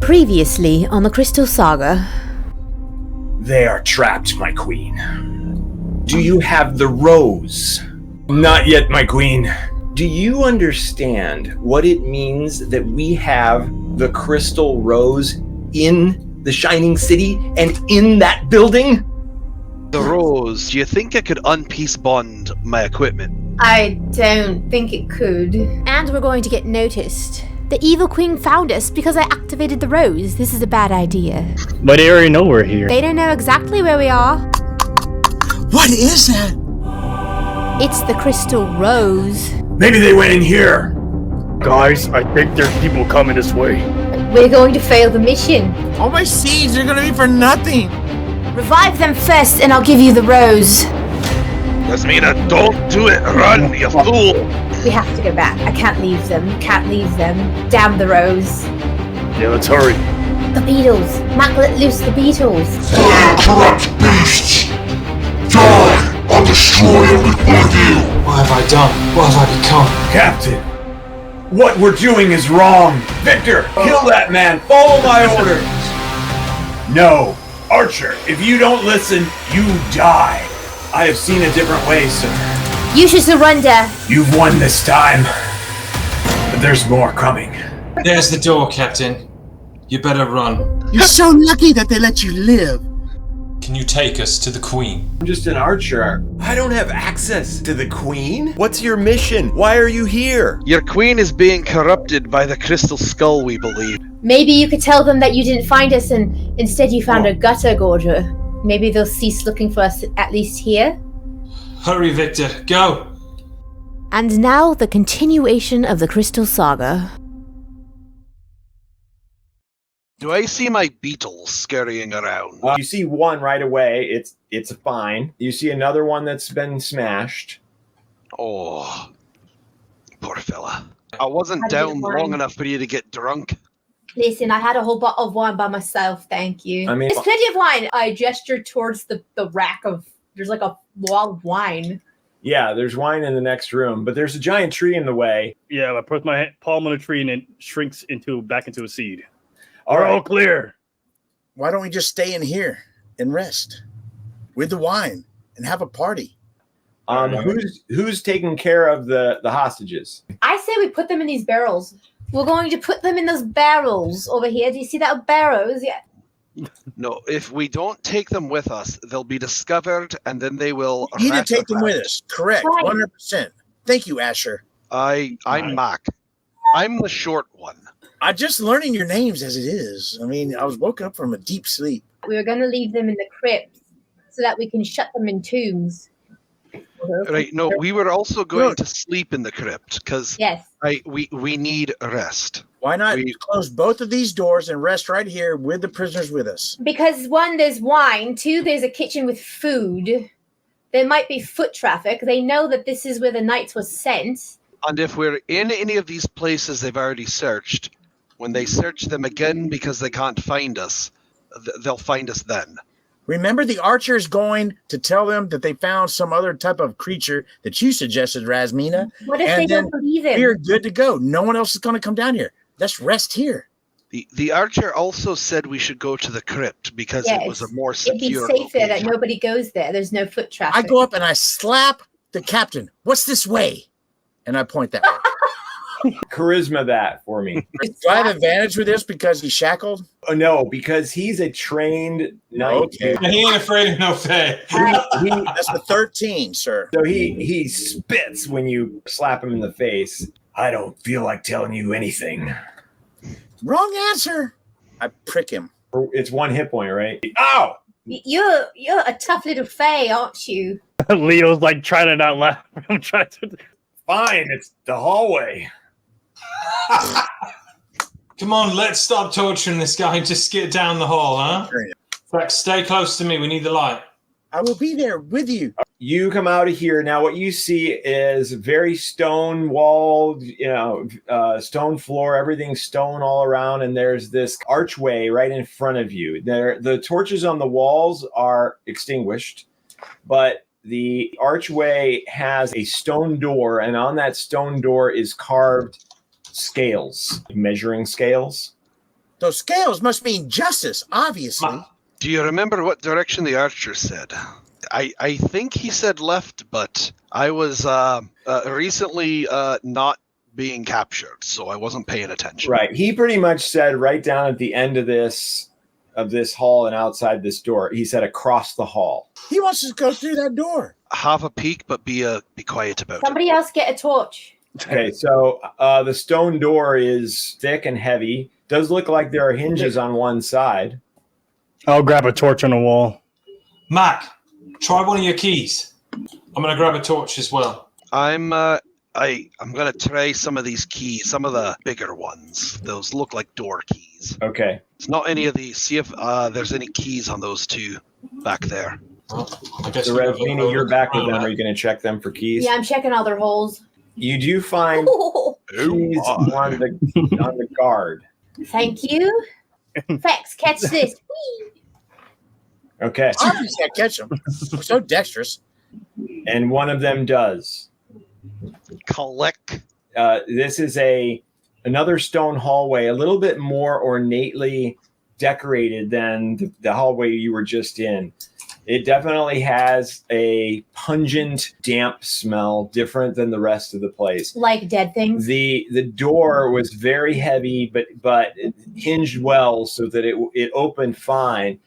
Previously on the Crystal Saga. They are trapped, my queen. Do you have the rose? Not yet, my queen. Do you understand what it means that we have the crystal rose in the Shining City and in that building? The rose, do you think I could unpiece bond my equipment? I don't think it could. And we're going to get noticed. The evil queen found us because I activated the rose. This is a bad idea. But they already know we're here. They don't know exactly where we are. What is that? It's the crystal rose. Maybe they went in here. Guys, I think there's people coming this way. We're going to fail the mission. All my seeds are gonna be for nothing. Revive them first and I'll give you the rose. Yasmina, don't do it! Run, you fool! We have to go back. I can't leave them. Can't leave them. Damn the rose. Yeah, let's hurry. The beetles. Mac, let loose the beetles. Fire corrupt beasts! Die! I'll destroy every one of you! What have I done? What have I become? Captain, what we're doing is wrong. Victor, kill that man. Follow my orders. No. Archer, if you don't listen, you die. I have seen a different way, sir. You should surrender. You've won this time. But there's more coming. There's the door, Captain. You better run. You're so lucky that they let you live. Can you take us to the Queen? I'm just an archer. I don't have access to the Queen. What's your mission? Why are you here? Your queen is being corrupted by the crystal skull, we believe. Maybe you could tell them that you didn't find us and instead you found a gutter gorger. Maybe they'll cease looking for us at least here. Hurry, Victor. Go! And now the continuation of the Crystal Saga. Do I see my beetles scurrying around? You see one right away. It's fine. You see another one that's been smashed. Oh, poor fella. I wasn't How do you down find- long enough for you to get drunk. Listen, I had a whole bottle of wine by myself, thank you. I mean- There's plenty of wine. I gestured towards the rack of, there's like a wall of wine. Yeah, there's wine in the next room, but there's a giant tree in the way. Yeah, I put my palm on a tree and it shrinks back into a seed. All We're all right. clear. Why don't we just stay in here and rest with the wine and have a party? Who's taking care of the hostages? I say we put them in these barrels. We're going to put them in those barrels over here. Do you see that barrels? Yeah. No, if we don't take them with us, they'll be discovered and then they will... You need to rat take them around. with us. Correct. Right. 100%. Thank you, Asher. I'm Mac. I'm the short one. I'm just learning your names as it is. I mean, I was woken up from a deep sleep. We were going to leave them in the crypts so that we can shut them in tombs. Right, no, we were also going to sleep in the crypt because Yes. we need a rest. Why not close both of these doors and rest right here with the prisoners with us? Because one, there's wine. Two, there's a kitchen with food. There might be foot traffic. They know that this is where the knights was sent. And if we're in any of these places they've already searched, when they search them again because they can't find us, they'll find us then. Remember, the archer is going to tell them that they found some other type of creature that you suggested, Rasmina. What if And they don't then believe him? we're good to go. No one else is going to come down here. Let's rest here. The archer also said we should go to the crypt because it was a more It'd be secure safer that location. nobody goes there. There's no foot traffic. I go up and I slap the captain. What's this way? And I point that way. Charisma that for me. Do I have advantage with this because he's shackled? Oh, no, because he's a trained knight. Okay. And he ain't afraid of no fey. That's the 13, sir. So he spits when you slap him in the face. I don't feel like telling you anything. Wrong answer. I prick him. It's one hit point, right? Ow! You're a tough little fey, aren't you? Leo's like trying to not laugh. I'm trying to. Fine, it's the hallway. Come on, let's stop torturing this guy and just get down the hall, huh? Sure. Rex, stay close to me. We need the light. I will be there with you. You come out of here. Now what you see is very stone walled, stone floor, everything's stone all around, and there's this archway right in front of you. The torches on the walls are extinguished, but the archway has a stone door, and on that stone door is carved scales, measuring scales. Those scales must mean justice, obviously. Ma- Do you remember what direction the archer said? I think he said left, but I was recently not being captured, so I wasn't paying attention. Right. He pretty much said right down at the end of this hall and outside this door. He said across the hall. He wants us to go through that door. Have a peek, but be quiet about it. Somebody else get a torch. Okay, so the stone door is thick and heavy. Does look like there are hinges on one side. I'll grab a torch on the wall. Mac, try one of your keys. I'm going to grab a torch as well. I'm gonna try some of these keys, some of the bigger ones. Those look like door keys. Okay. It's not any of these. See if there's any keys on those two back there. Well, I guess So, Resmini, you're back with them. Are you going to check them for keys? Yeah, I'm checking all their holes. You do find keys on the guard. Thank you. Fex, catch this. Whee! Okay. Obviously, I catch them. We're so dexterous. And one of them does. Click. This is another stone hallway, a little bit more ornately decorated than the hallway you were just in. It definitely has a pungent, damp smell, different than the rest of the place. Like dead things. The door was very heavy, but it hinged well so that it opened fine.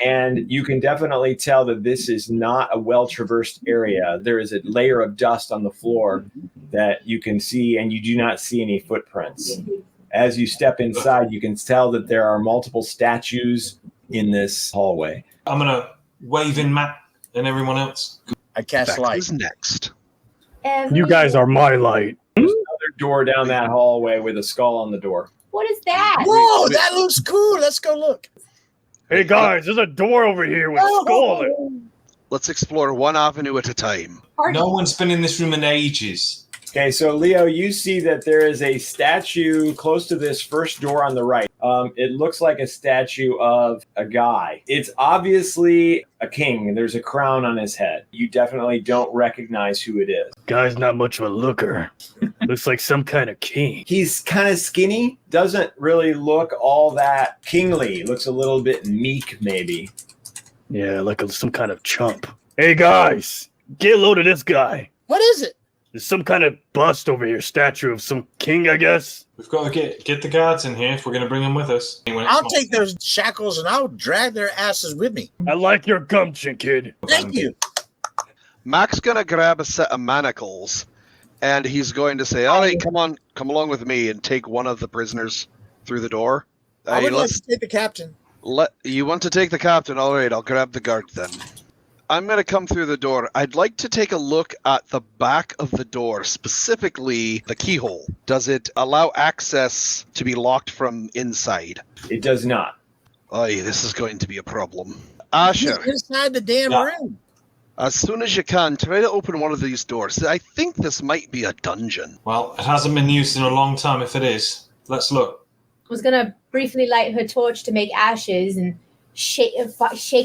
And you can definitely tell that this is not a well-traversed area. There is a layer of dust on the floor that you can see, and you do not see any footprints. As you step inside, you can tell that there are multiple statues in this hallway. I'm going to wave in Matt and everyone else. I cast light. Who's next? You guys are my light. There's another door down that hallway with a skull on the door. What is that? Whoa, that looks cool. Let's go look. Hey guys, there's a door over here with a skull on it. Let's explore one avenue at a time. No one's been in this room in ages. Okay, so Leo, you see that there is a statue close to this first door on the right. It looks like a statue of a guy. It's obviously a king. There's a crown on his head. You definitely don't recognize who it is. Guy's not much of a looker. Looks like some kind of king. He's kind of skinny, doesn't really look all that kingly. Looks a little bit meek, maybe. Yeah, like some kind of chump. Hey guys, get a load of this guy. What is it? There's some kind of bust over here, statue of some king, I guess. We've got to get the guards in here if we're going to bring them with us. I'll take those shackles and I'll drag their asses with me. I like your gumption, kid. Thank you. Mac's gonna grab a set of manacles, and he's going to say, "All right, come along with me, and take one of the prisoners through the door." I would like to take the captain. You want to take the captain? All right, I'll grab the guard then. I'm going to come through the door. I'd like to take a look at the back of the door, specifically the keyhole. Does it allow access to be locked from inside? It does not. Oy, this is going to be a problem. Asher, Inside the damn room. as soon as you can, try to open one of these doors. I think this might be a dungeon. Well, it hasn't been used in a long time if it is. Let's look. I was going to briefly light her torch to make ashes and shake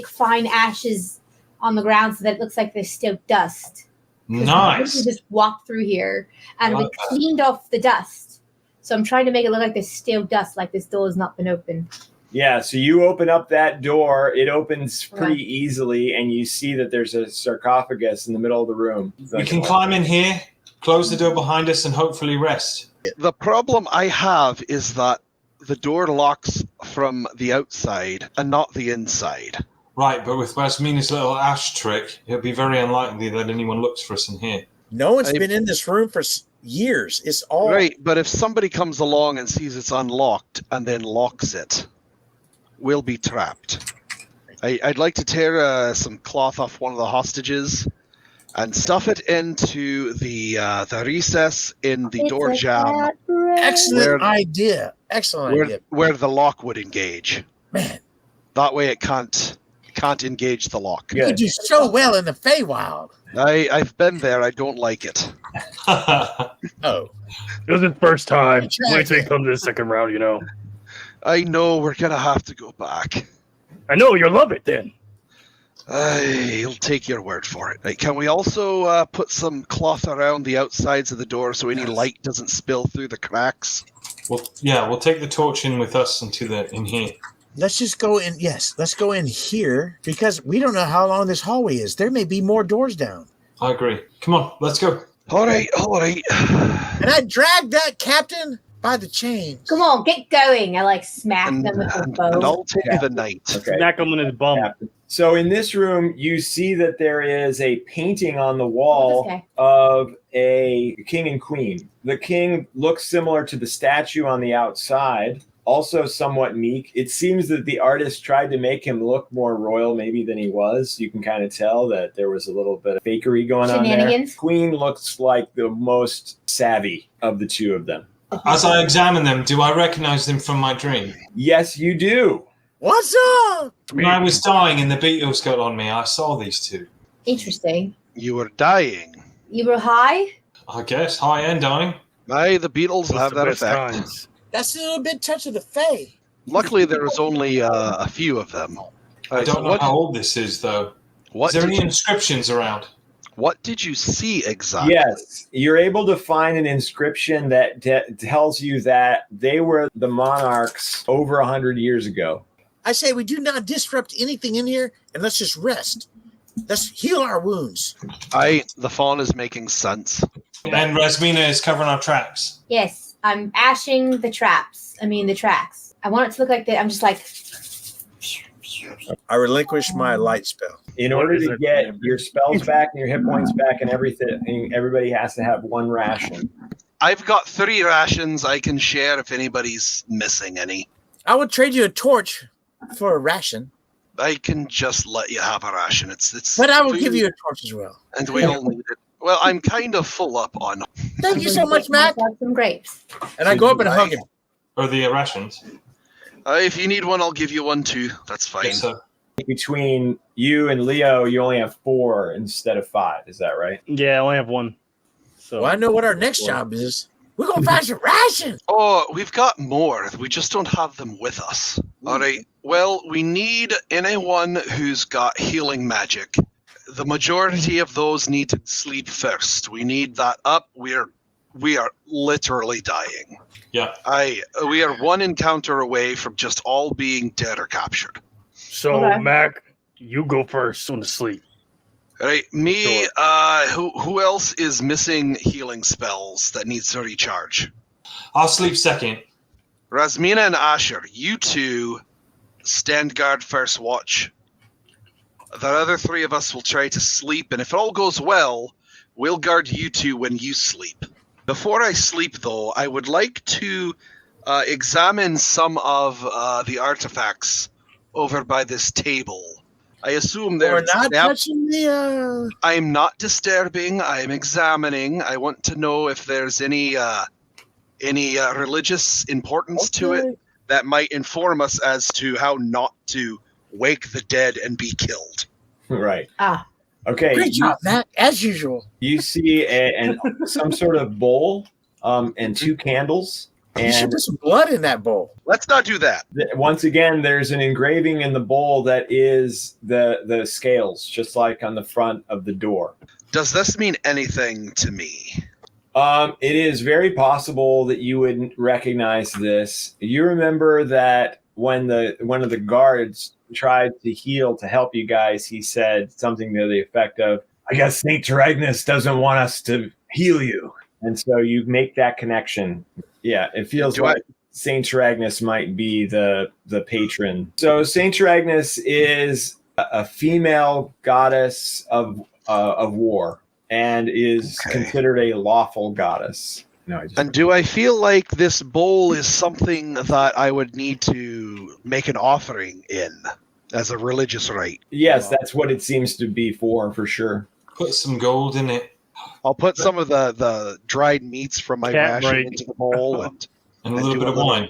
fine ashes on the ground so that it looks like there's still dust. Nice. We just walked through here and we cleaned off the dust. So I'm trying to make it look like there's still dust, like this door has not been opened. Yeah, so you open up that door. It opens pretty easily, and you see that there's a sarcophagus in the middle of the room. We can climb in here, close the door behind us, and hopefully rest. The problem I have is that the door locks from the outside and not the inside. Right, but with Rasmina's little ash trick, it'll be very unlikely that anyone looks for us in here. No one's been in this room for years. It's all right. But if somebody comes along and sees it's unlocked and then locks it, we'll be trapped. I'd like to tear some cloth off one of the hostages and stuff it into the recess in the door jamb. Excellent idea. Excellent idea. Where the lock would engage. Man. That way it can't engage the lock. You do so well in the Feywild. I've been there. I don't like it. Oh. It was his first time. Wait till he comes to the second round, you know. I know we're going to have to go back. I know, you'll love it then. I'll take your word for it. Right, can we also put some cloth around the outsides of the door so any light doesn't spill through the cracks? We'll take the torch in with us in here. Let's just go in. Yes, let's go in here because we don't know how long this hallway is. There may be more doors down. I agree. Come on, let's go. All right. And I dragged that captain by the chains. Come on, get going. I smack them with the bow. And I'll take the knight. Okay. Smack him in his bum. So in this room, you see that there is a painting on the wall Okay. of a king and queen. The king looks similar to the statue on the outside, also somewhat meek. It seems that the artist tried to make him look more royal maybe than he was. You can kind of tell that there was a little bit of fakery going on there. Shenanigans. Queen looks like the most savvy of the two of them. As I examine them, do I recognize them from my dream? Yes, you do. What's up? When I was dying and the beetles got on me, I saw these two. Interesting. You were dying. You were high? I guess, high and dying. Aye, the beetles Those have the that best effect. times. That's a little bit touch of the fae. Luckily, there was only a few of them. I don't know how old this is, though. What Is there did any you, inscriptions around? what did you see exactly? Yes, you're able to find an inscription that tells you that they were the monarchs over 100 years ago. I say we do not disrupt anything in here and let's just rest. Let's heal our wounds. The fawn is making sense. And Rasmina is covering our tracks. Yes. I'm ashing the tracks. I want it to look like that. I'm just like... I relinquish my light spell. In order to get your spells back and your hit points back and everything, everybody has to have one ration. I've got 3 rations I can share if anybody's missing any. I would trade you a torch for a ration, I can just let you have a ration. It's. but I will food, give you a torch as well. And we all need it. Well, I'm kind of full up on. Thank you so much, Matt. Some grapes. And I go up and hug him. Or the rations. If you need one, I'll give you one too. That's fine. Yes, sir. Between you and Leo, you only have 4 instead of 5. Is that right? Yeah, I only have one. So Well, I know what our next job is. We're going to find some rations. Oh, we've got more. We just don't have them with us. All right. Well, we need anyone who's got healing magic. The majority of those need to sleep first. We need that up. We are literally dying. Yeah. We are one encounter away from just all being dead or captured. So Okay. Mac, you go first on the sleep. All right, me. Sure. Who else is missing healing spells that needs to recharge? I'll sleep second. Rasmina and Asher, you two stand guard first watch. The other 3 of us will try to sleep, and if it all goes well, we'll guard you two when you sleep. Before I sleep, though, I would like to examine some of the artifacts over by this table. I assume We're they're not touching the... I'm not disturbing. I'm examining. I want to know if there's any religious importance to it that might inform us as to how not to wake the dead and be killed. Right. Ah. Okay. Great job, Matt, as usual. You see some sort of bowl and 2 candles. You should And put some blood in that bowl. Let's not do that. once again, there's an engraving in the bowl that is the scales, just like on the front of the door. Does this mean anything to me? It is very possible that you would recognize this. You remember that when one of the guards tried to heal to help you guys, he said something to the effect of, "I guess Saint Taragnus doesn't want us to heal you." And so you make that connection. Yeah, it feels like Saint Taragnus might be the patron. So Saint Taragnus is a female goddess of war and is considered a lawful goddess. No, And do I feel like this bowl is something that I would need to make an offering in as a religious rite? Yes, that's what it seems to be for sure. Put some gold in it. I'll put some of the dried meats from my Cat ration break. into the bowl and And a little bit of wine.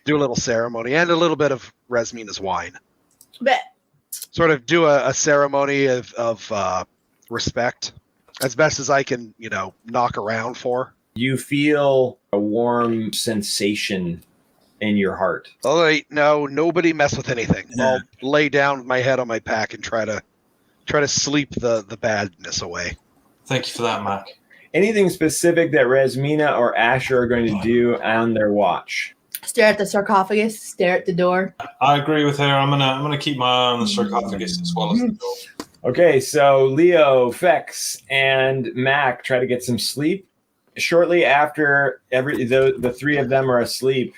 do a little ceremony and a little bit of Rasmina's wine. But Sort of do a ceremony of respect as best as I can, knock around for. You feel a warm sensation in your heart. All right, no, nobody mess with anything. I'll lay down my head on my pack and try to sleep the badness away. Thank you for that, Mac. Anything specific that Rasmina or Asher are going to do on their watch? Stare at the sarcophagus. Stare at the door. I agree with her. I'm gonna keep my eye on the sarcophagus as well as the door. Okay, so Leo, Fex, and Mac try to get some sleep. Shortly after the three of them are asleep,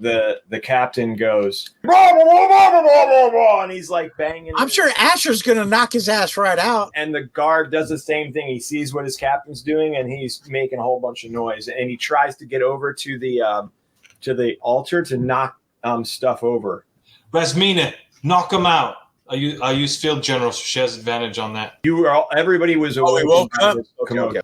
the captain goes, blah, blah, blah, blah, blah, blah, blah, and he's like banging. I'm sure Asher's gonna knock his ass right out. And the guard does the same thing. He sees what his captain's doing, and he's making a whole bunch of noise. And he tries to get over to the altar to knock stuff over. Rasmina, knock him out. I use field general, so she has advantage on that. Everybody was awake. We woke up. Okay.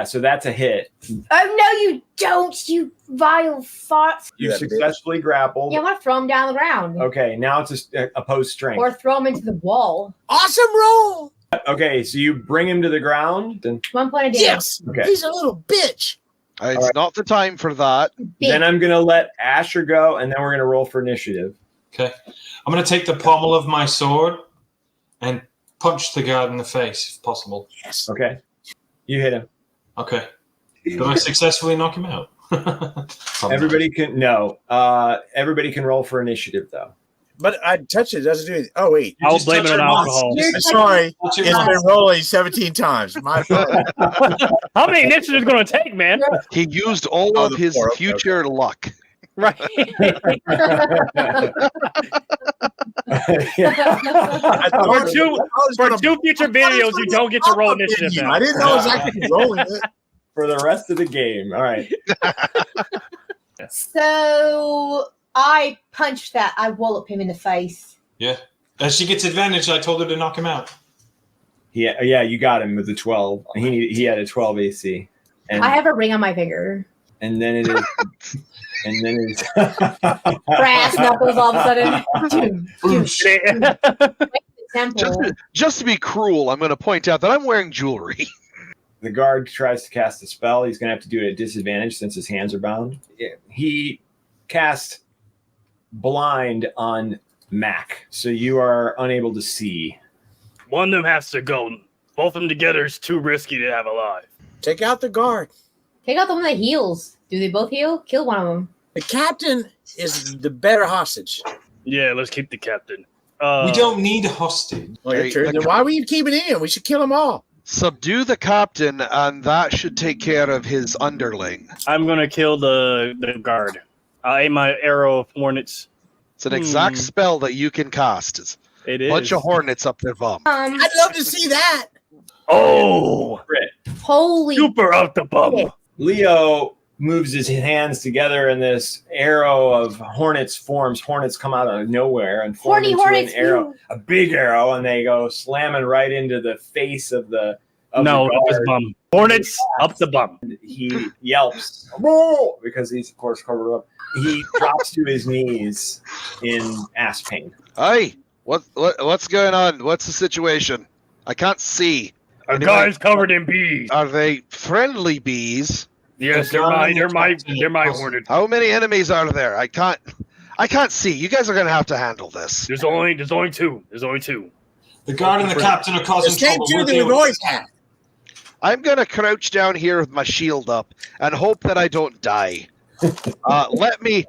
So that's a hit. Oh no, you don't! You vile farts! You successfully grappled. Yeah, I want to throw him down the ground. Okay, now it's a opposed strength. Or throw him into the wall. Awesome roll. Okay, so you bring him to the ground. Then 1 point of damage. Yes. Okay. He's a little bitch. It's not the time for that. Then I'm gonna let Asher go, and then we're gonna roll for initiative. Okay. I'm going to take the pommel of my sword and punch the guard in the face, if possible. Yes. Okay. You hit him. Okay. Did I successfully knock him out? Everybody can roll for initiative, though. But I touched it. Doesn't do anything. Oh, wait. I'll blame it on alcohol. Sorry. It's been rolling 17 times. My fault. How many initiatives going to take, man? He used all of his future luck. Right. For two future videos, you don't get to roll initiative now. I didn't know exactly rolling it. For the rest of the game. All right. So I punched that. I wallop him in the face. Yeah. As she gets advantage, I told her to knock him out. Yeah, you got him with the 12. He had a 12 AC. And I have a ring on my finger. And then it is. And then it's brass knuckles all of a sudden. Just to be cruel, I'm going to point out that I'm wearing jewelry. The guard tries to cast a spell. He's going to have to do it at disadvantage since his hands are bound. He cast blind on Mac, so you are unable to see. One of them has to go. Both of them together is too risky to have alive. Take out the guard. Take out the one that heals. Do they both heal? Kill one of them. The captain is the better hostage. Yeah, let's keep the captain. We don't need a hostage. Well, you're true. Then why are we keeping it in? We should kill them all. Subdue the captain, and that should take care of his underling. I'm going to kill the guard. I'll aim my arrow of hornets. It's an exact spell that you can cast. It is. Bunch of hornets up their bum. I'd love to see that. Oh! Holy. Super out the bum. Leo moves his hands together, and this arrow of hornets forms. Hornets come out of nowhere and form into an arrow, a big arrow, and they go slamming right into the face of the up his bum. Hornets up the bum. He yelps because he's of course covered up. He drops to his knees in ass pain. Hey, what's going on? What's the situation? I can't see. Our guy's covered in bees. Are they friendly bees? Yes, they're my hornets. How many enemies are there? I can't see. You guys are gonna have to handle this. There's only two. The guard and the captain are causing trouble. I'm gonna crouch down here with my shield up and hope that I don't die. Let me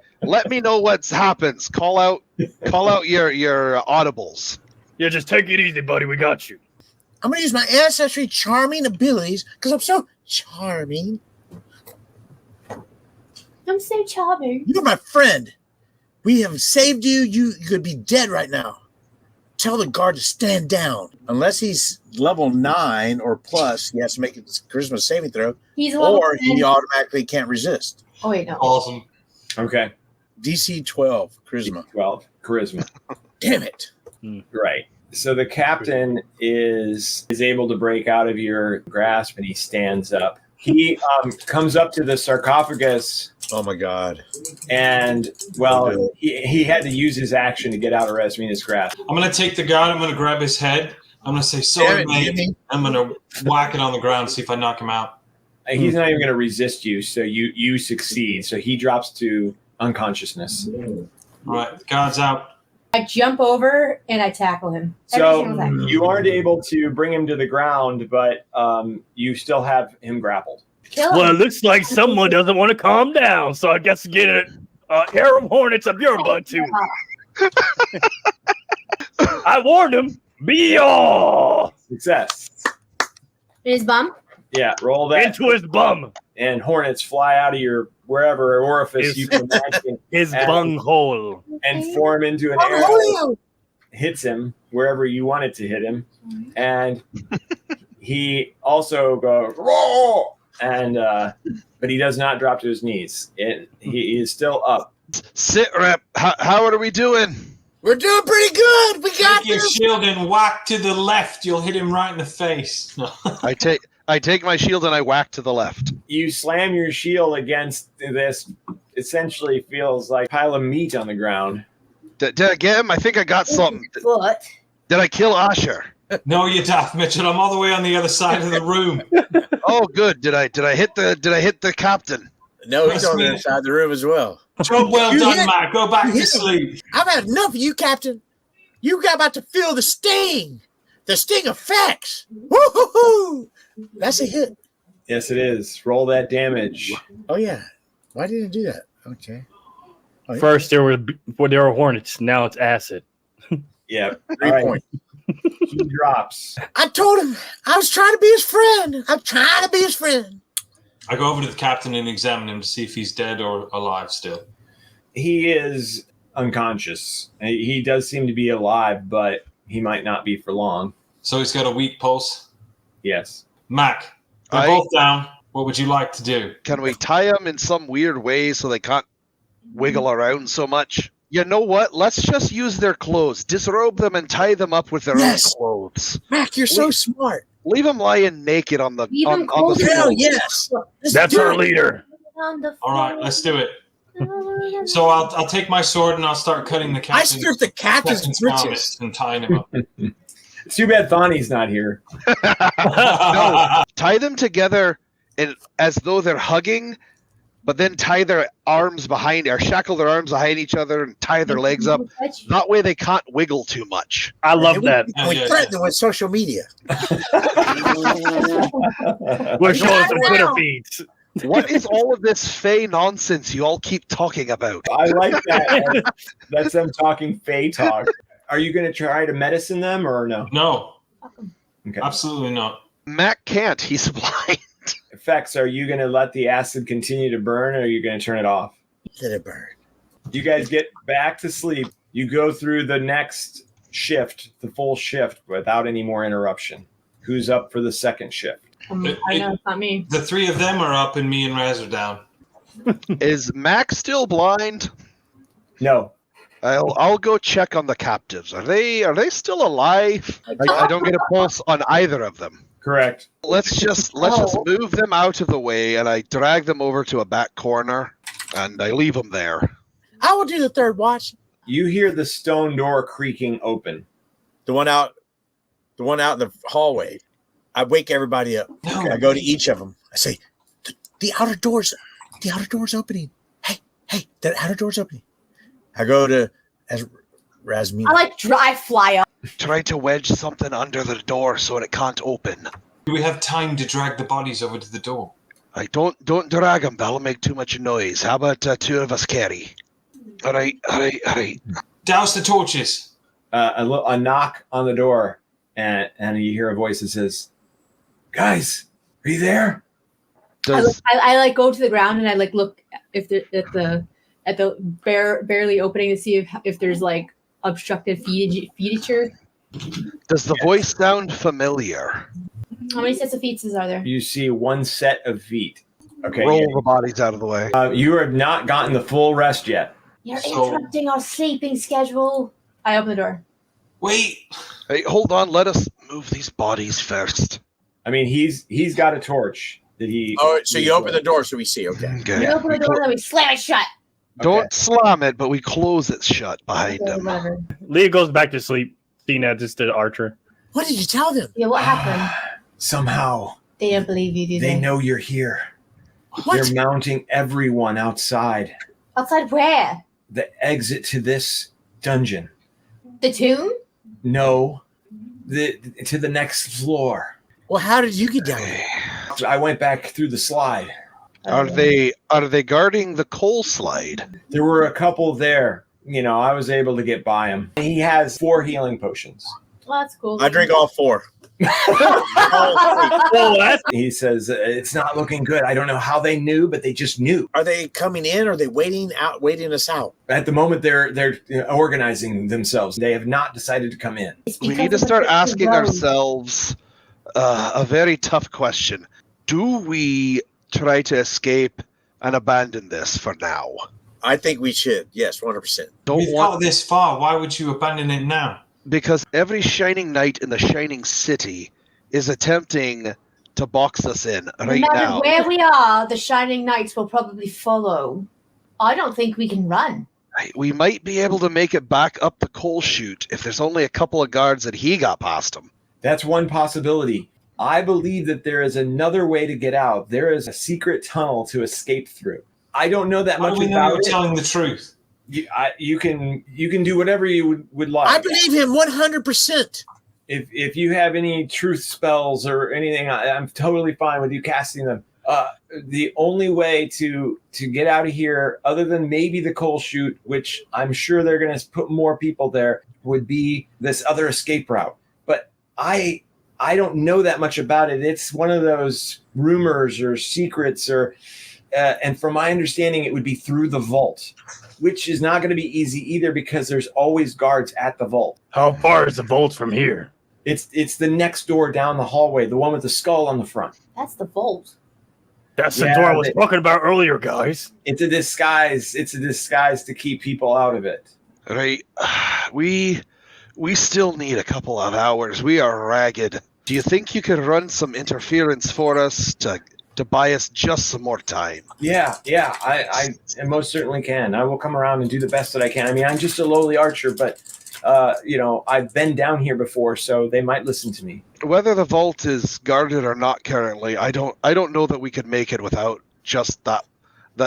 know what happens. Call out your audibles. Yeah, just take it easy, buddy. We got you. I'm gonna use my ancestry charming abilities because I'm so charming. I'm so charming. You're my friend. We have saved you. You could be dead right now. Tell the guard to stand down. Unless he's level 9 or plus, he has to make a charisma saving throw. He's level 10. He automatically can't resist. Oh, wait, no. Awesome. Okay. DC 12 charisma. 12 charisma. Damn it. Right. So the captain is able to break out of your grasp, and he stands up. He comes up to the sarcophagus. Oh my God! And well, he had to use his action to get out of Rasmina's grasp. I'm going to take the guard. I'm going to grab his head. I'm going to say, "Sorry, mate." I'm going to whack it on the ground, see if I knock him out. He's not even going to resist you, so you succeed. So he drops to unconsciousness. Right, the guard's out. I jump over and I tackle him. So you aren't able to bring him to the ground, but you still have him grappled. Kill Well, it him. looks like someone doesn't want to calm down, so I guess get a harem hornets up your butt too. I warned him. Be all Success. In his bum? Yeah, roll that. into his bum. And hornets fly out of your wherever orifice you can imagine. His bunghole. And form into an arrow. Hits him wherever you want it to hit him. And he also goes, roar! And but he does not drop to his knees. He is still up. Sit rep. How are we doing? We're doing pretty good. We got Take your this. shield and whack to the left. You'll hit him right in the face. No. I take my shield and I whack to the left. You slam your shield against this. Essentially feels like a pile of meat on the ground. Did I get him? I think I got something. What? Did I kill Asher? No, you daft Mitchell. I'm all the way on the other side of the room. Oh, good. Did I hit the captain? No, he's on the other side of the room as well. Job well done, Matt. Go back to sleep. I've had enough of you, Captain. You got about to feel the sting. The sting effects. Woo-hoo-hoo! That's a hit. Yes, it is. Roll that damage. Oh, yeah. Why didn't it do that? Okay. Oh, yeah. First there were hornets. Now it's acid. Yeah. 3 All points. He drops. I told him I was trying to be his friend. I'm trying to be his friend. I go over to the captain and examine him to see if he's dead or alive still. He is unconscious. He does seem to be alive, but he might not be for long. So he's got a weak pulse? Yes. Mac, they're both down. What would you like to do? Can we tie them in some weird way so they can't wiggle around so much? You know what? Let's just use their clothes. Disrobe them and tie them up with their own clothes. Mac, you're so smart. Leave them lying naked on the on the Hell floor. yes. That's our leader. All right, let's do it. So I'll take my sword and I'll start cutting the captain's, I stripped the captain's garments britches. and tying him up. It's too bad Thawny's not here. No, tie them together as though they're hugging, but then tie their arms behind, or shackle their arms behind each other and tie their legs up. That way they can't wiggle too much. I love that. We threatened them with social media. We're showing some Twitter feeds. What is all of this fey nonsense you all keep talking about? I like that. That's them talking Fey talk. Are you going to try to medicine them or no? No. Okay. Absolutely not. Mac can't. He's blind. Effects, are you going to let the acid continue to burn or are you going to turn it off? Let it burn. You guys get back to sleep. You go through the next shift, the full shift, without any more interruption. Who's up for the second shift? I know it's not me. The three of them are up and me and Raz are down. Is Mac still blind? No. I'll go check on the captives. Are they still alive? I don't get a pulse on either of them. Correct. Let's just move them out of the way, and I drag them over to a back corner, and I leave them there. I will do the third watch. You hear the stone door creaking open. The one out in the hallway. I wake everybody up. No. I go to each of them. I say, the outer door's opening. Hey, the outer door's opening. I go to Rasmina. I fly up. Try to wedge something under the door so it can't open. Do we have time to drag the bodies over to the door? I don't drag them. That'll make too much noise. How about two of us carry? All right. Douse the torches. A knock on the door, and you hear a voice that says, "Guys, are you there?" I go to the ground and I look if at the barely opening to see if there's obstructed feediture. Does the voice sound familiar? How many sets of feet are there? You see one set of feet. Okay. Roll the bodies out of the way. You have not gotten the full rest yet. You're interrupting our sleeping schedule. I open the door. Wait. Hey, hold on. Let us move these bodies first. I mean, he's got a torch that he. Oh, so you open the door so we see. Okay. Okay. We open the door and then we slam it shut. Don't slam it, but we close it shut behind him. Whatever. Leah goes back to sleep, seeing that just to Archer. What did you tell them? Yeah, what happened? Somehow They don't believe you, do they? they know you're here. What? They're mounting everyone outside. Outside where? The exit to this dungeon. The tomb? No, to the next floor. Well, how did you get down there? I went back through the slide. Are they guarding the coal slide? There were a couple there. I was able to get by him. He has 4 healing potions. Well, that's cool. I drink all 4. He says, it's not looking good. I don't know how they knew, but they just knew. Are they coming in or are they waiting us out? At the moment, they're organizing themselves. They have not decided to come in. We need to start asking ourselves a very tough question. Do we try to escape and abandon this for now? I think we should. Yes, 100%. We've got this far. Why would you abandon it now? Because every shining knight in the shining city is attempting to box us in right now. No matter where we are, the shining knights will probably follow. I don't think we can run. We might be able to make it back up the coal chute if there's only a couple of guards that he got past him. That's one possibility. I believe that there is another way to get out. There is a secret tunnel to escape through. I don't know that much about it. How do we know you're telling the truth? You can do whatever you would like. I believe him 100%. If you have any truth spells or anything, I'm totally fine with you casting them. The only way to get out of here, other than maybe the coal chute, which I'm sure they're going to put more people there, would be this other escape route. But I don't know that much about it. It's one of those rumors or secrets, and from my understanding, it would be through the vault, which is not going to be easy either because there's always guards at the vault. How far is the vault from here? It's the next door down the hallway, the one with the skull on the front. That's the vault. That's the door I was talking about earlier, guys. It's a disguise. It's a disguise to keep people out of it. Right. We still need a couple of hours. We are ragged. Do you think you could run some interference for us to buy us just some more time? Yeah, I most certainly can. I will come around and do the best that I can. I mean, I'm just a lowly archer, but I've been down here before, so they might listen to me. Whether the vault is guarded or not currently, I don't know that we could make it without just that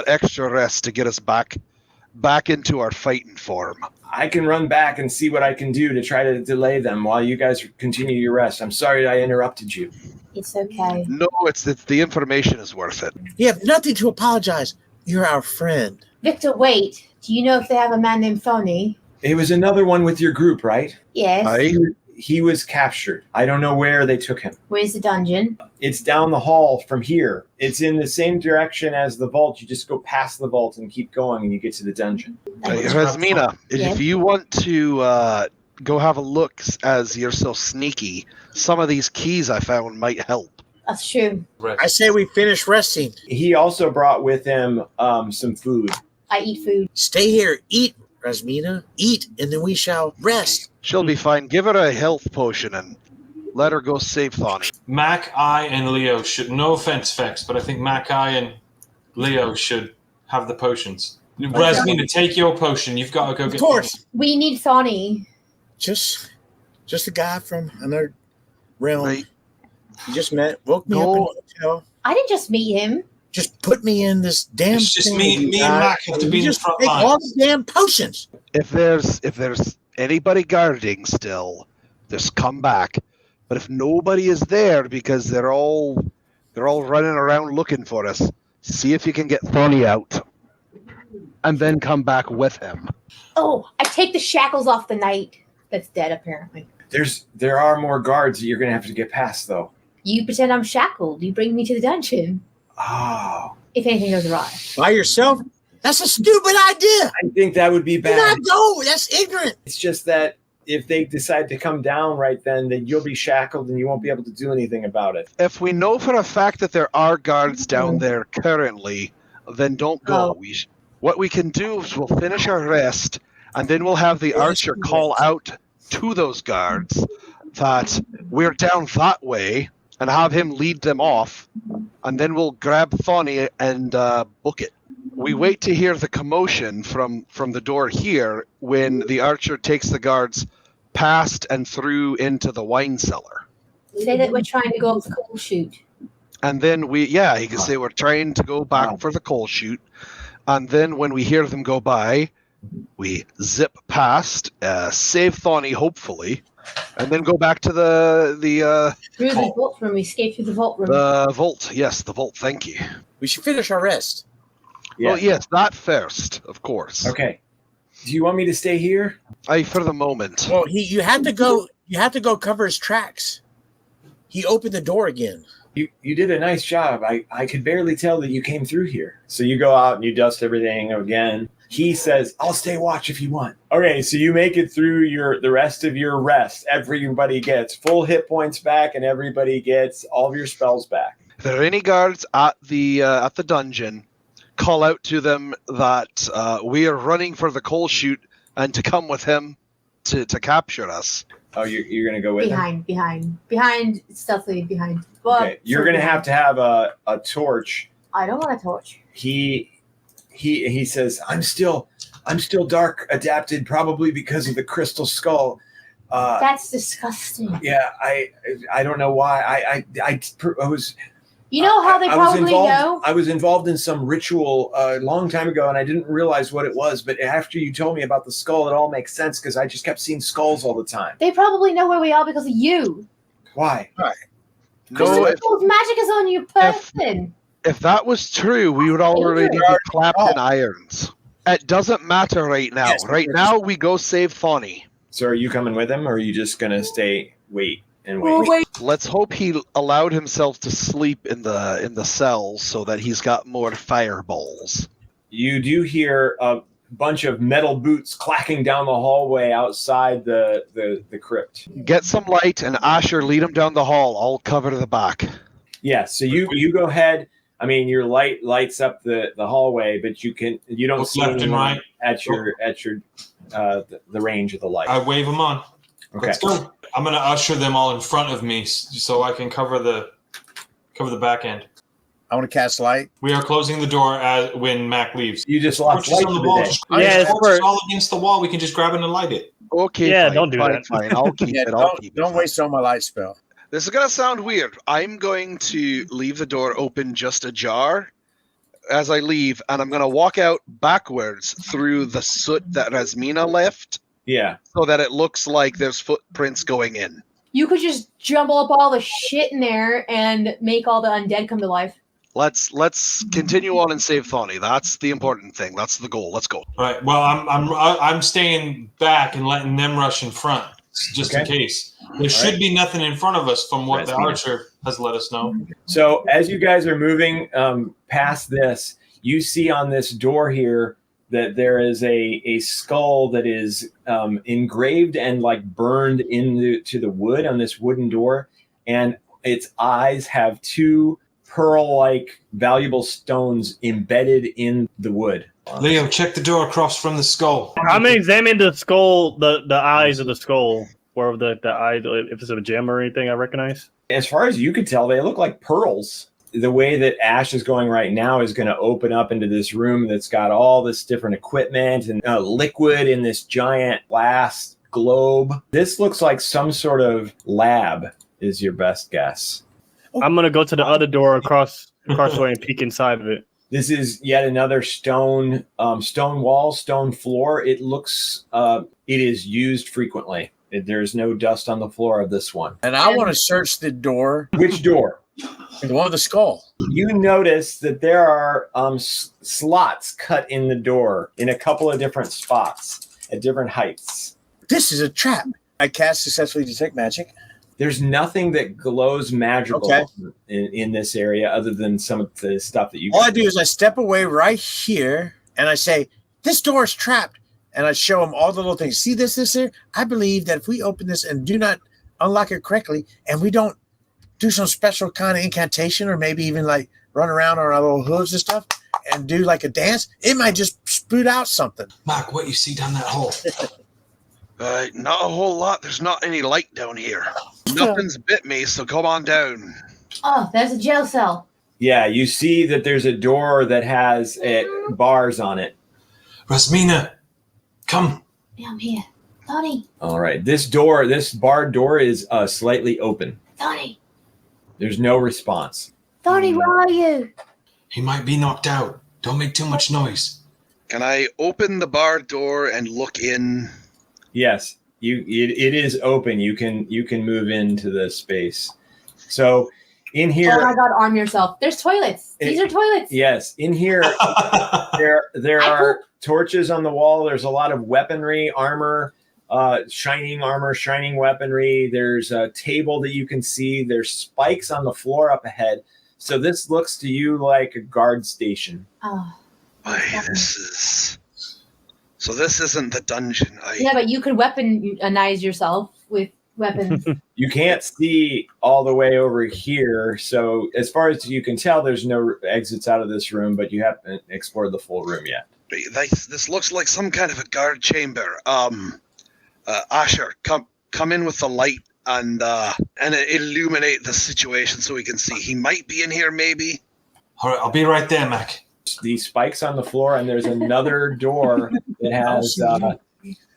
extra rest to get us back into our fighting form. I can run back and see what I can do to try to delay them while you guys continue your rest. I'm sorry I interrupted you. It's okay. No, it's the information is worth it. You have nothing to apologize. You're our friend. Victor, wait. Do you know if they have a man named Phony? It was another one with your group, right? Yes. He was captured. I don't know where they took him. Where's the dungeon? It's down the hall from here. It's in the same direction as the vault. You just go past the vault and keep going, and you get to the dungeon. Rasmina, if you want to go have a look as you're so sneaky, some of these keys I found might help. That's true. I say we finish resting. He also brought with him some food. I eat food. Stay here. Eat, Rasmina. Eat, and then we shall rest. She'll be fine. Give her a health potion and let her go save Thawny. Mac, I, and Leo should, no offense, Fex, but I think Mac, I, and Leo should have the potions. Rasmina, take your potion. You've got to go get Of course. Thawny. We need Thawny. Just a guy from another realm. Right. You just woke me up in the hotel. I didn't just meet him. Just put me in this damn It's just thing, me you and guys. Mac have to be in the Just front take lines. all the damn potions. If there's anybody guarding still, just come back. But if nobody is there because they're all running around looking for us, see if you can get Thawny out, and then come back with him. Oh, I take the shackles off the knight that's dead, apparently. There are more guards that you're going to have to get past, though. You pretend I'm shackled. You bring me to the dungeon. Oh. If anything goes awry. By yourself? That's a stupid idea. I think that would be Do bad. not go. That's ignorant. It's just that if they decide to come down right then you'll be shackled and you won't be able to do anything about it. If we know for a fact that there are guards down there currently, then don't go. Oh. What we can do is we'll finish our rest, and then we'll have the archer call out to those guards that we're down that way and have him lead them off, and then we'll grab Thawny and book it. We wait to hear the commotion from the door here when the archer takes the guards past and through into the wine cellar. Say that we're trying to go up the coal chute. And then he can say we're trying to go back for the coal chute. And then when we hear them go by, we zip past, save Thawny, hopefully, And then go back to the Through the vault room. We escaped through the vault room. vault. Yes, the vault. Thank you. We should finish our rest. Yeah. Oh yes, that first, of course. Okay. Do you want me to stay here? For the moment. Well, you have to go. You have to go cover his tracks. He opened the door again. You did a nice job. I could barely tell that you came through here. So you go out and you dust everything again. He says, I'll stay watch if you want. Okay, so you make it through the rest of your rest. Everybody gets full hit points back, and everybody gets all of your spells back. If there are any guards at the dungeon, call out to them that we are running for the coal chute and to come with him to capture us. Oh, you're going to go with him? Behind, stealthily behind. Well, Okay, you're going to have a torch. I don't want a torch. He says, I'm still dark adapted, probably because of the crystal skull. That's disgusting. Yeah, I don't know why. I was. You know how they probably know? I was involved in some ritual a long time ago, and I didn't realize what it was. But after you told me about the skull, it all makes sense because I just kept seeing skulls all the time. They probably know where we are because of you. Why? No, Magic is on your person. If that was true, we would already be clapped in irons. It doesn't matter right now. Yes, right now, we go save Thawny. So are you coming with him, or are you just going to stay, wait? Let's hope he allowed himself to sleep in the cells so that he's got more fireballs. You do hear a bunch of metal boots clacking down the hallway outside the crypt. Get some light, and Asher, lead him down the hall. I'll cover the back. Yeah, so you go ahead. I mean, your light lights up the hallway, but you don't Look see left and anyone right. at your the range of the light. I wave them on. Okay. Let's go. I'm going to usher them all in front of me so I can cover the back end. I want to cast light. We are closing the door when Mac leaves. You just lost Torches light on the for wall. the day. Just Yeah, torches it's all against the wall. We can just grab it and light it. Okay, Yeah, fine, don't do fine, that. Fine. I'll keep Yeah, it. I'll keep it. don't waste all my light spell. This is going to sound weird. I'm going to leave the door open just ajar as I leave, and I'm going to walk out backwards through the soot that Rasmina left Yeah. so that it looks like there's footprints going in. You could just jumble up all the shit in there and make all the undead come to life. Let's continue on and save Thawny. That's the important thing. That's the goal. Let's go. All right. Well, I'm staying back and letting them rush in front just in case. There should be nothing in front of us from what the archer has let us know. So as you guys are moving past this, you see on this door here that there is a skull that is engraved and like burned into the wood on this wooden door, and its eyes have two pearl-like valuable stones embedded in the wood. Leo, check the door across from the skull. I'm gonna examine the skull, the eyes of the skull, where the eye, if it's a gem or anything I recognize. As far as you could tell, they look like pearls. The way that Ash is going right now is going to open up into this room that's got all this different equipment and liquid in this giant glass globe. This looks like some sort of lab, is your best guess. I'm gonna go to the other door across the way and peek inside of it. This is yet another stone wall, stone floor. It looks, it is used frequently. There's no dust on the floor of this one. And I want to search the door. Which door? The one with the skull. You notice that there are slots cut in the door in a couple of different spots at different heights. This is a trap. I cast successfully detect magic. There's nothing that glows magical in this area other than some of the stuff that you. All I do is I step away right here and I say, "This door is trapped," and I show them all the little things. See this here? I believe that if we open this and do not unlock it correctly, and we don't do some special kind of incantation, or maybe even like run around on our little hooves and stuff, and do like a dance, it might just spoot out something. Mark, what you see down that hole? Not a whole lot. There's not any light down here. Nothing's bit me, so come on down. Oh, there's a jail cell. Yeah, you see that there's a door that has bars on it. Rasmina, come. Yeah, I'm here. Thawny. All right, this barred door is slightly open. Thawny. There's no response. Thawny, where are you? He might be knocked out. Don't make too much noise. Can I open the bar door and look in? Yes. It is open. You can move into the space. So in here. Oh my God! Arm yourself. There's toilets. These are toilets. Yes, in here there are torches on the wall. There's a lot of weaponry, armor, shining weaponry. There's a table that you can see. There's spikes on the floor up ahead. So this looks to you like a guard station. Oh. This isn't the dungeon. Yeah, but you could weaponize yourself with weapons. You can't see all the way over here. So as far as you can tell, there's no exits out of this room, but you haven't explored the full room yet. This looks like some kind of a guard chamber. Asher, come in with the light and illuminate the situation so we can see. He might be in here, maybe. All right, I'll be right there, Mac. These spikes on the floor, and there's another door that has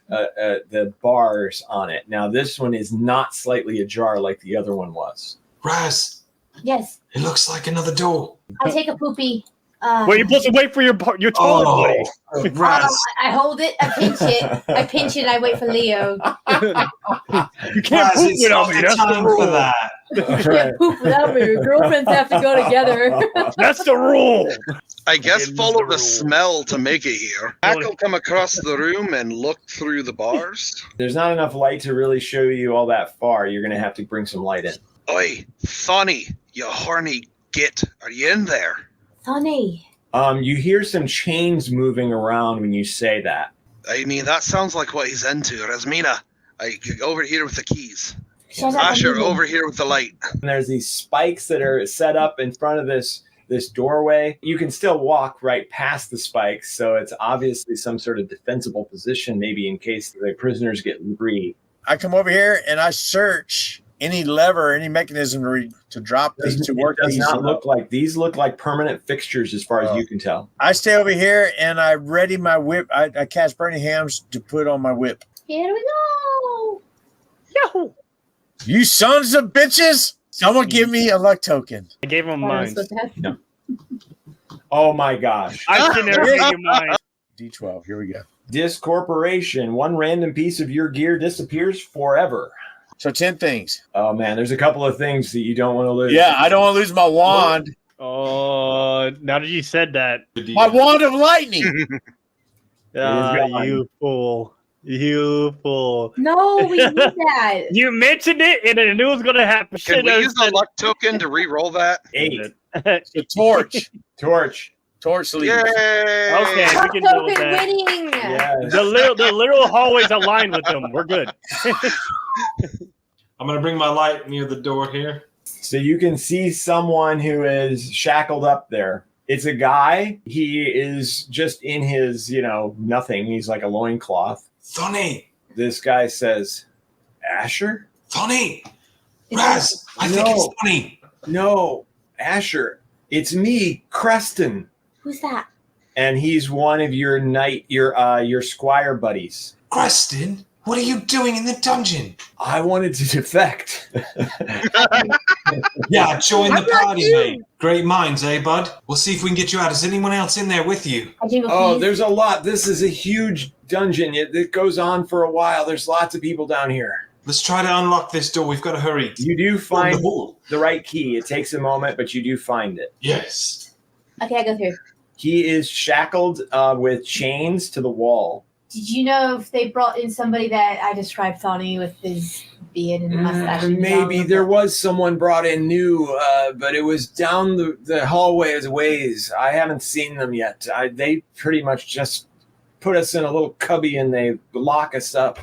the bars on it. Now, this one is not slightly ajar like the other one was. Raz. Yes. It looks like another door. I take a poopy. Wait, you're supposed to wait for your toilet, buddy. Raz. I hold it. I pinch it. And I wait for Leo. You can't Raz, poop it's without not me. the That's the time rule. for that. You can't poop without me. Girlfriends have to go together. That's the rule. I guess Against follow the the rules. smell to make it here. Mac will come across the room and look through the bars. There's not enough light to really show you all that far. You're going to have to bring some light in. Oi, Thonny, you horny git. Are you in there? Funny. You hear some chains moving around when you say that. I mean, that sounds like what he's into. Rasmina, over here with the keys. Shut up. Asher, over here with the light. And there's these spikes that are set up in front of this doorway. You can still walk right past the spikes, so it's obviously some sort of defensible position, maybe in case the prisoners get free. I come over here and I search any lever, any mechanism to drop these, to work It does these. not look like these look like permanent fixtures as far as you can tell. I stay over here and I ready my whip. I cast Burning Hams to put on my whip. Here we go. Yahoo! You sons of bitches! Someone give me a luck token. I gave him mine. No. Oh my gosh. I can never give you mine. D12, here we go. Discorporation. One random piece of your gear disappears forever. So 10 things. Oh man, there's a couple of things that you don't want to lose. Yeah, I don't want to lose my wand. Oh, now that you said that. My wand of lightning. You fool. You fool. No, we need that. You mentioned it and I knew it was going to happen. Can we use the luck token to re-roll that? 8. The torch. Torch leaves. Yay! Okay, we can do Token that. winning. Yes. The little hallways aligned with them. We're good. I'm going to bring my light near the door here. So you can see someone who is shackled up there. It's a guy. He is just in his, nothing. He's like a loincloth. Thonny! This guy says, Asher? Thonny! Raz! I think it's Thonny! No, Asher. It's me, Creston. Who's that? And he's one of your your squire buddies. Creston, what are you doing in the dungeon? I wanted to defect. Yeah, join the party, mate. Great minds, eh, bud? We'll see if we can get you out. Is anyone else in there with you? Oh, there's a lot. This is a huge dungeon. It goes on for a while. There's lots of people down here. Let's try to unlock this door. We've got to hurry. You do find the right key. It takes a moment, but you do find it. Yes. Okay, I go through. He is shackled with chains to the wall. Did you know if they brought in somebody that I described Thonny with his beard and mustache? and Maybe all there was someone brought in new, but it was down the hallway as ways. I haven't seen them yet. They pretty much just put us in a little cubby and they lock us up.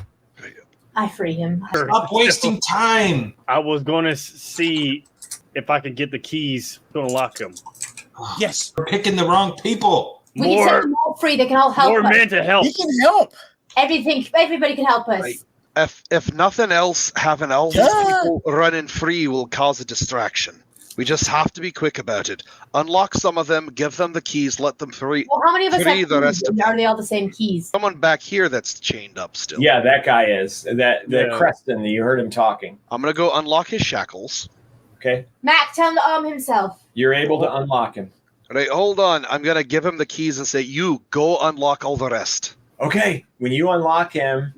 I free him. Stop wasting time. I was going to see if I could get the keys to unlock them. Yes. We're picking the wrong people. We can set them all free. They can all help More us. men to help. He can help. Everybody can help us. Right. If nothing else, having all these people running free will cause a distraction. We just have to be quick about it. Unlock some of them, give them the keys, let them free. Well, how many of us free have the keys? rest of Are they all the same keys? Someone back here that's chained up still. Yeah, that guy is. The Creston, you heard him talking. I'm going to go unlock his shackles. Okay. Mac, tell him to arm himself. You're able to unlock him. All right, hold on. I'm going to give him the keys and say, you go unlock all the rest. Okay. When you unlock him,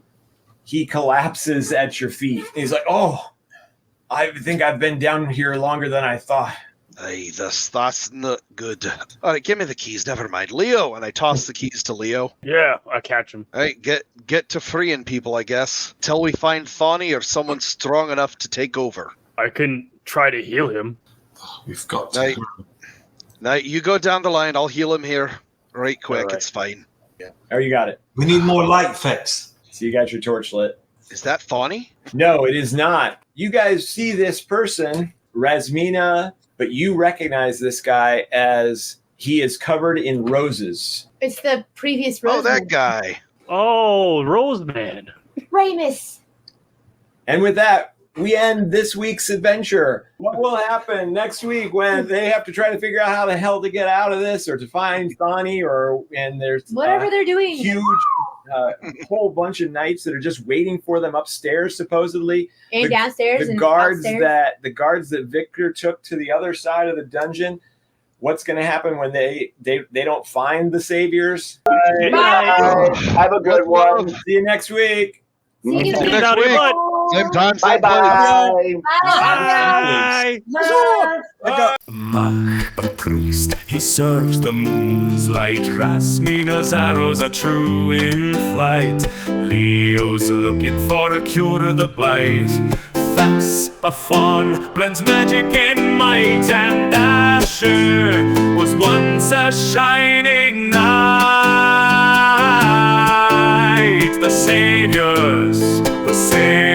he collapses at your feet. He's like, oh, I think I've been down here longer than I thought. Hey, that's not good. All right, give me the keys. Never mind. Leo, and I toss the keys to Leo. Yeah, I catch him. All right, get to freeing people, I guess. Till we find Thawny or someone strong enough to take over. I can try to heal him. We've got to. Now, you go down the line. I'll heal him here right quick. All right. It's fine. Yeah. Oh, you got it. We need more light effects. So you got your torch lit. Is that Thawny? No, it is not. You guys see this person, Rasmina, but you recognize this guy as he is covered in roses. It's the previous Rose. Oh, that guy. Oh, Roseman. Ramus. And with that, we end this week's adventure. What will happen next week when they have to try to figure out how the hell to get out of this or to find Thawny and there's Whatever they're doing. Huge whole bunch of knights that are just waiting for them upstairs, supposedly. And downstairs the and guards upstairs. the guards that Victor took to the other side of the dungeon. What's going to happen when they don't find the saviors? Bye. Have a good one. See you next week. See you See you next next week. week. Same time, same place. Bye. Bye. Bye. Mach, the priest, he serves the moon's light. Rasmina's arrows are true in flight. Leo's looking for a cure to the blight. Fax, Buffon, blends magic and might. And Asher was once a shining knight. The saviors, the saviors.